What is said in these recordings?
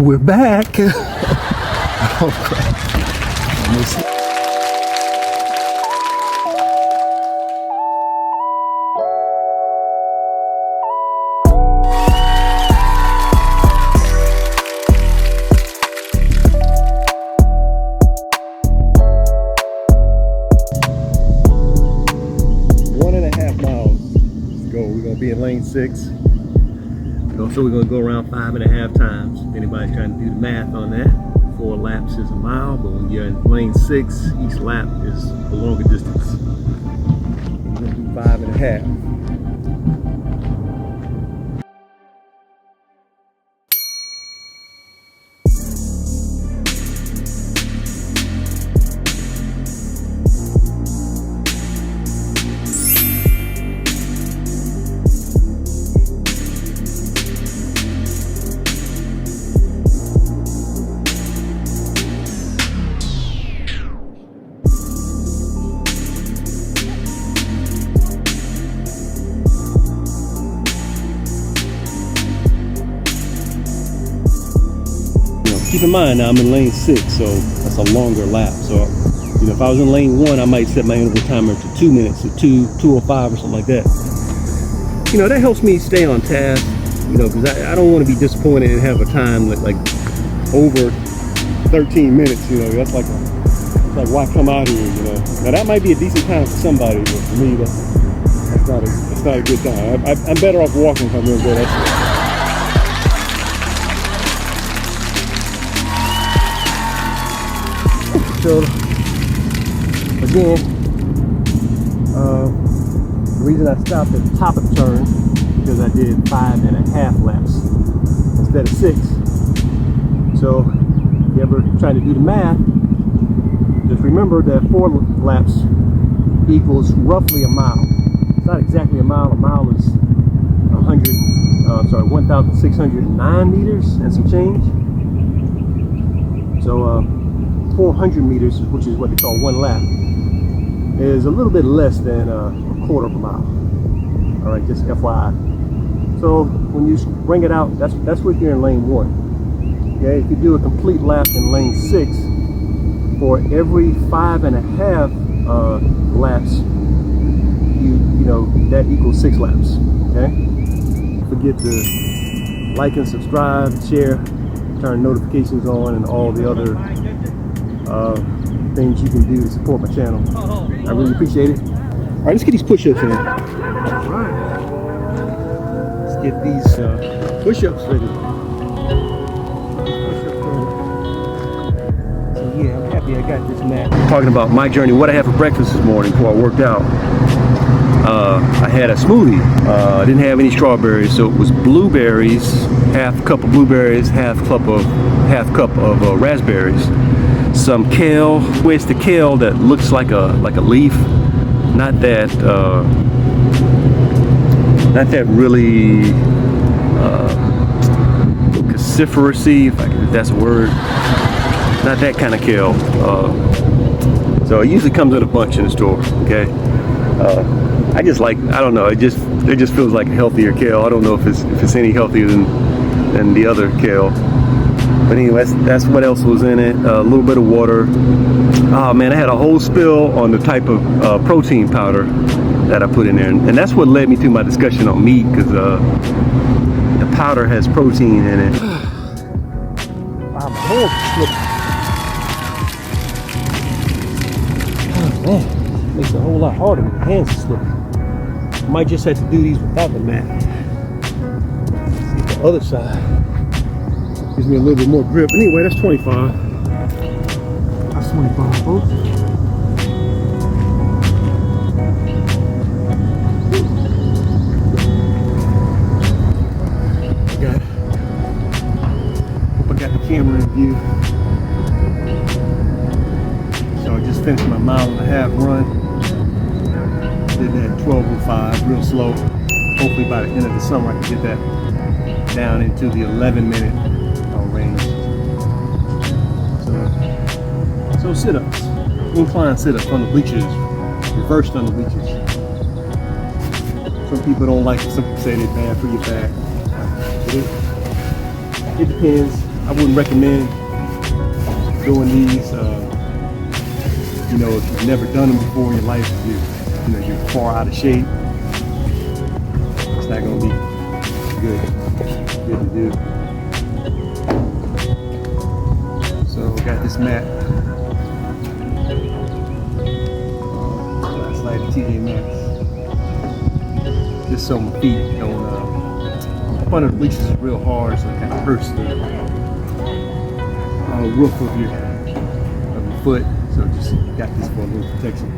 We're back. Oh crap. We're gonna be in lane 6. So we're gonna go around 5.5 times. If anybody's trying to do the math on that, 4 laps is a mile, but when you're in lane 6, each lap is a longer distance. We're gonna do 5.5. Keep in mind now I'm in lane 6, so that's a longer lap. So, if I was in lane 1, I might set my interval timer to 2 minutes or 2:05 or something like that. That helps me stay on task, because I don't want to be disappointed and have a time like over 13 minutes, that's like why come out here, Now that might be a decent time for somebody, but for me, that's not a good time. I'm better off walking if I'm going to go that way. So again, the reason I stopped at the top of the turn because I did 5.5 laps instead of 6. So if you ever try to do the math, just remember that 4 laps equals roughly a mile. It's not exactly a mile. A mile is 1,609 meters and some change. So 400 meters, which is what they call 1 lap, is a little bit less than a quarter of a mile. All right, just FYI. So when you bring it out, that's what you're in lane 1. Okay, if you do a complete lap in lane 6, for every 5.5 laps, that equals 6 laps. Okay. Don't forget to like and subscribe, share, turn notifications on, and all the other things you can do to support my channel. I really appreciate it. All right, let's get these push-ups in. All right, let's get these push-ups ready. So yeah, I'm happy I got this mat. Talking about my journey, what I had for breakfast this morning before I worked out. I had a smoothie. I didn't have any strawberries, so it was blueberries, half cup of blueberries, half cup of raspberries. Some kale. It's the kale that looks like a leaf, not that really cruciferousy, if that's a word. Not that kind of kale. So it usually comes in a bunch in the store. Okay. I don't know. It just feels like a healthier kale. I don't know if it's any healthier than the other kale. But anyway, that's what else was in it. A little bit of water. Oh man, I had a whole spill on the type of protein powder that I put in there, and that's what led me to my discussion on meat, because the powder has protein in it. Wow, my hands are slipping. Oh man, it makes it a whole lot harder when your hands are slipping. Might just have to do these without the mat. Let's see the other side. Gives me a little bit more grip. Anyway, that's 25. That's 25, folks. Hope I got the camera in view. So I just finished my 1.5 mile run. Did that at 12:05, real slow. Hopefully by the end of the summer I can get that down into the 11-minute range. So sit-ups, incline sit-ups on the bleachers, reversed on the bleachers. Some people don't like it. Some people say they're bad for your back. It depends. I wouldn't recommend doing these. You know, if you've never done them before in your life, you're far out of shape. It's not going to be good to do. So got this mat. Like TJ Maxx. Just so my feet don't. Up under the bleachers is real hard, so it kind of hurts the roof of your foot. So just got this for a little protection.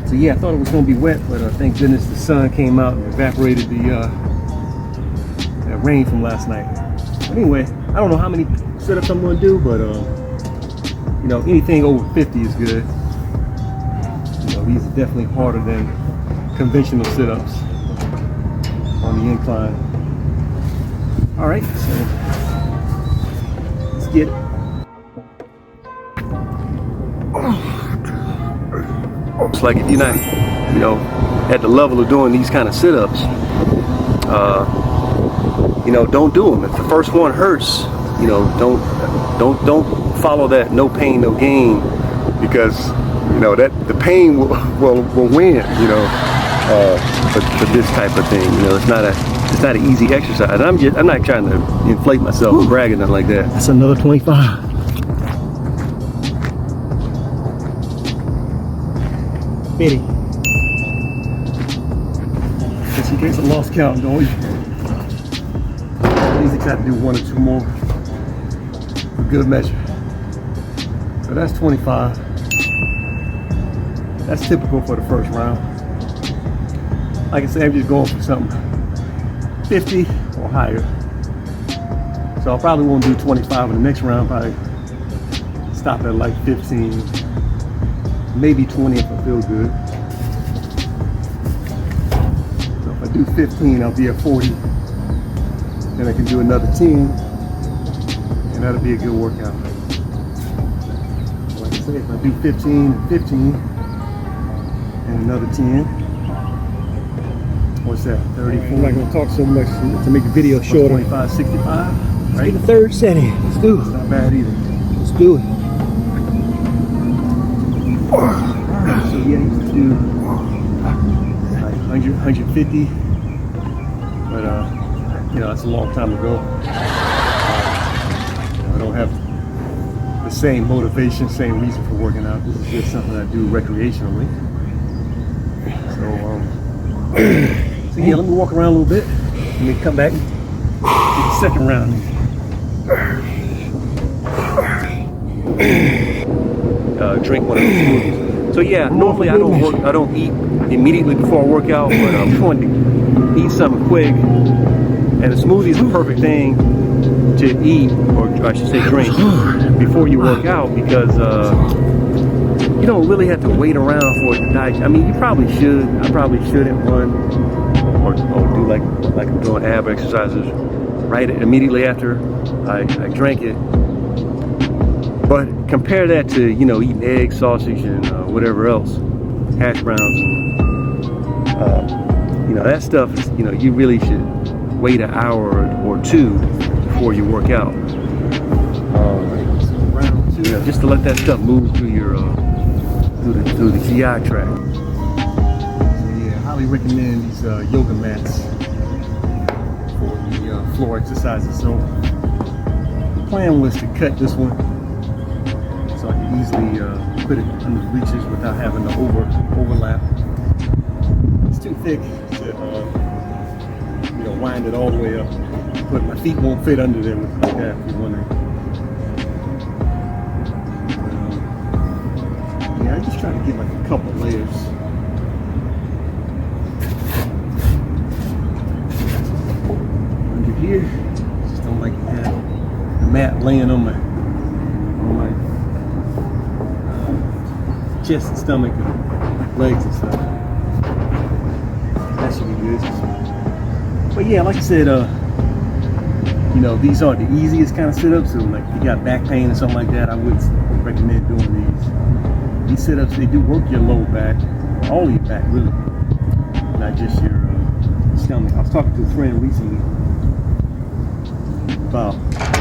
So yeah, I thought it was going to be wet, but thank goodness the sun came out and evaporated that rain from last night. But anyway, I don't know how many sit-ups I'm going to do, but you know, anything over 50 is good. You know, these are definitely harder than conventional sit-ups on the incline. All right, so let's get it. It's like if you're not, you know, at the level of doing these kind of sit-ups, you know, don't do them. If the first one hurts, you know, don't follow that no pain, no gain, because you know that the pain will win. You know, for this type of thing, you know, it's not an easy exercise. And I'm not trying to inflate myself or brag or nothing like that. That's another 25. Guess in case I lost count, don't you? I usually try to do 1 or 2 more for good measure. So that's 25. That's typical for the first round. Like I said, I'm just going for something 50 or higher. So I probably won't do 25 in the next round. Probably stop at like 15. Maybe 20 if I feel good. So if I do 15, I'll be at 40. Then I can do another 10, and that'll be a good workout. Like I say, if I do 15 and 15, and another 10, what's that, 34? I'm not going to talk so much to make the video shorter. 25, 65, right? Let's get the third set in. Let's do it. It's not bad either. Let's do it. So yeah, I used to do like 100, 150, but you know, that's a long time ago. I don't have the same motivation, same reason for working out. This is just something I do recreationally. So yeah, let me walk around a little bit. Let me come back and get the second round. Drink one of the smoothies. So yeah, normally I don't eat immediately before I work out, but I'm trying to eat something quick, and a smoothie is the perfect thing to eat, or I should say drink, before you work out, because you don't really have to wait around for it to digest. I mean, you probably should. I probably shouldn't run or do like I'm doing ab exercises right immediately after I drank it. But compare that to, you know, eating eggs, sausage, and whatever else, hash browns, and you know, that stuff. You know, you really should wait an hour or 2 before you work out. Round 2, you know, just to let that stuff move through your through the GI tract. So yeah, I highly recommend these yoga mats for the floor exercises. So the plan was to cut this one, so I can easily put it under the bleachers without having to overlap. It's too thick to you know, wind it all the way up, but my feet won't fit under there like that, if you're wondering. Yeah, I just try to get like a couple layers. Under here, just don't like to have the mat laying on my chest and stomach and legs and stuff. That should be good. But yeah, like I said, you know, these aren't the easiest kind of sit-ups. So like if you got back pain or something like that, I would recommend doing these. These sit-ups, they do work your lower back, all of your back really, not just your stomach. I was talking to a friend recently about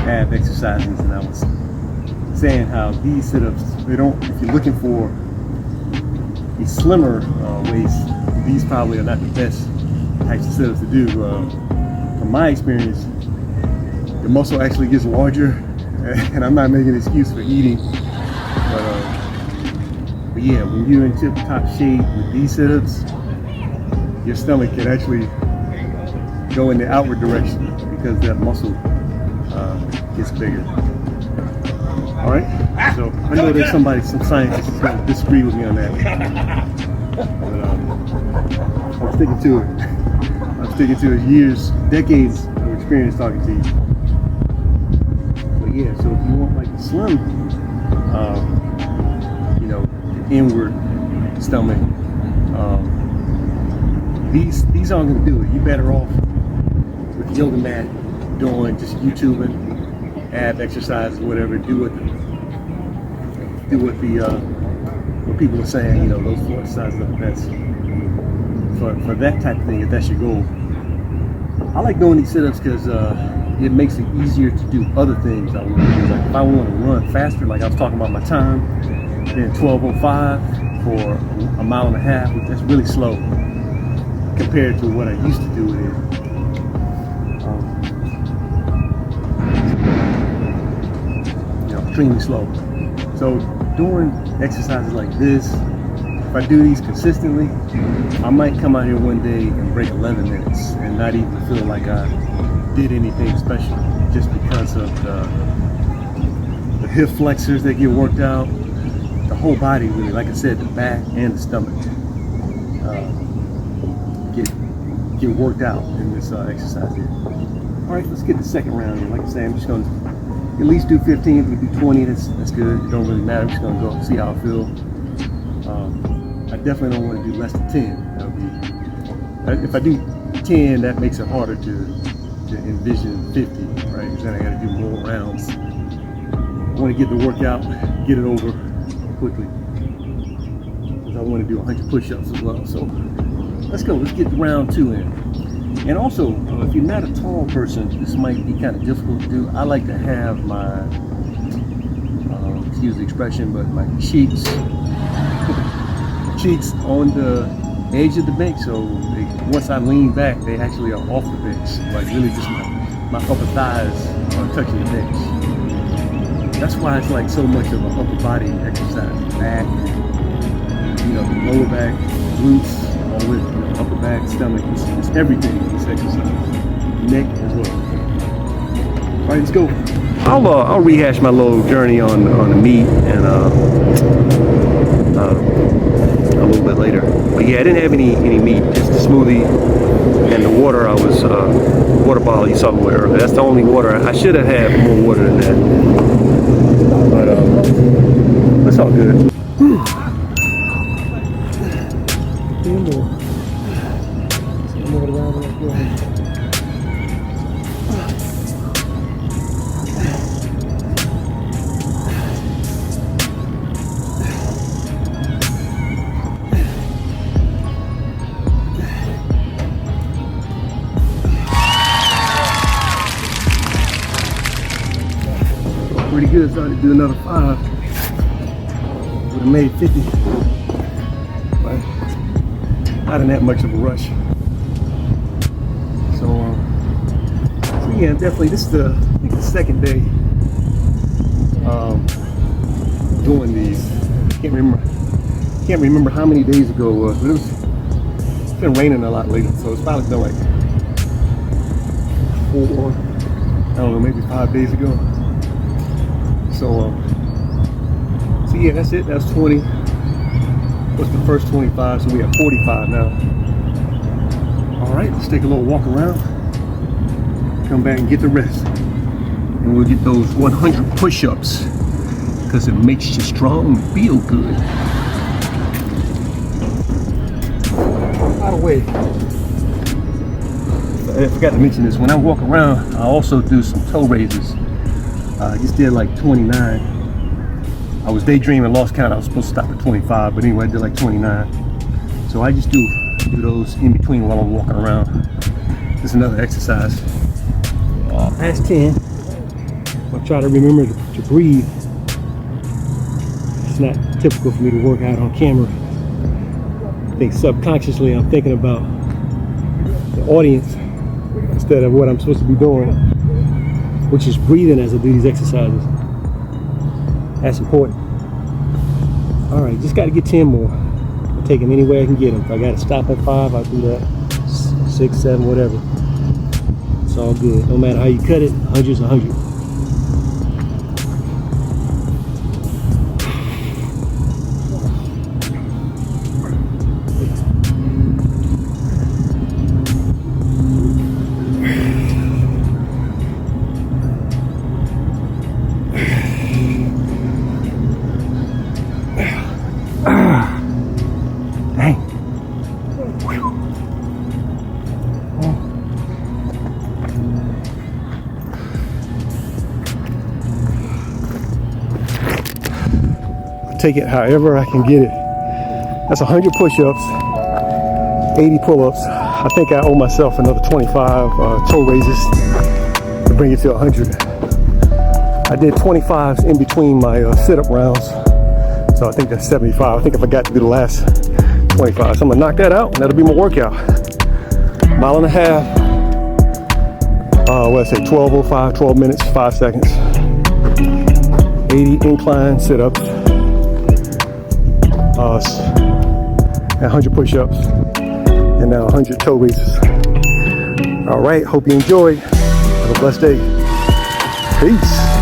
ab exercises, and I was saying how these sit-ups, they don't, if you're looking for a slimmer waist, these probably are not the best types of sit-ups to do. From my experience, the muscle actually gets larger, and I'm not making an excuse for eating, but yeah, when you're in tip-top shape with these sit-ups, your stomach can actually go in the outward direction because that muscle gets bigger. All right, so I know there's some scientists that's going to disagree with me on that, but I'm sticking to it. I'm sticking to it. Years, decades of experience talking to you. But yeah, so if you want like a slim, you know, inward stomach, these aren't going to do it. You're better off with yoga mat doing just YouTubing, ab exercises, whatever. Do what what people are saying. You know, those 4 exercises are the best for that type of thing. If that's your goal, I like doing these sit-ups because it makes it easier to do other things I want to do. Like if I want to run faster, like I was talking about my time, then 12:05 for a mile and a half. That's really slow compared to what I used to do with it. You know, extremely slow. So doing exercises like this, if I do these consistently, I might come out here one day and break 11 minutes and not even feel like I did anything special, just because of the hip flexors that get worked out, the whole body really, like I said, the back and the stomach get worked out in this exercise here. All right, let's get the second round here. Like I say, I'm just going to at least do 15. If we do 20, that's good. It don't really matter. I'm just going to go see how I feel. I definitely don't want to do less than 10. That would be, if I do 10, that makes it harder to envision 50, right? Because then I got to do more rounds. I want to get the workout, get it over quickly, because I want to do 100 push-ups as well. So let's go. Let's get round 2 in. And also, if you're not a tall person, this might be kind of difficult to do. I like to have my, excuse the expression, but my cheeks on the edge of the bench. So once I lean back, they actually are off the bench. Like really just my upper thighs are touching the bench. That's why it's like so much of an upper body exercise. Back, you know, the lower back, glutes, all with upper back, stomach, it's everything in this exercise. Neck as well. All right, let's go. I'll rehash my little journey on the meat and a little bit later. But yeah, I didn't have any meat, just the smoothie and the water. I was water bottle you saw me with earlier. That's the only water. I should have had more water than that, but that's all good. Pretty good. Started to do another 5. Would have made 50, but not in that much of a rush. So yeah, definitely. This is I think the second day doing these. Can't remember how many days ago it was, but it's been raining a lot lately, so it's probably been like 4, I don't know, maybe 5 days ago. So yeah, that's it. That's 20. What's the first 25? So we have 45 now. All right, let's take a little walk around. Come back and get the rest, and we'll get those 100 push-ups because it makes you strong and feel good. By the way, I forgot to mention this. When I walk around, I also do some toe raises. I just did like 29. I was daydreaming, lost count. I was supposed to stop at 25, but anyway, I did like 29. So I just do those in between while I'm walking around. This is another exercise. Past 10. I'll try to remember to breathe. It's not typical for me to work out on camera. I think subconsciously I'm thinking about the audience instead of what I'm supposed to be doing, which is breathing as I do these exercises. That's important. All right, just got to get 10 more. I'll take them any way I can get them. If I got to stop at 5, I'll do that. 6, 7, whatever. It's all good. No matter how you cut it, 100's 100. Dang. Take it however I can get it. That's 100 push-ups, 80 pull-ups. I think I owe myself another 25 toe raises to bring it to 100. I did 25s in between my sit-up rounds, so I think that's 75. I think I forgot to do the last 25, so I'm gonna knock that out, and that'll be my workout. Mile and a half. What did I say? 12:05, 12 minutes, 5 seconds. 80 incline sit-ups. 100 push-ups, and now 100 toe raises. All right, hope you enjoyed. Have a blessed day. Peace.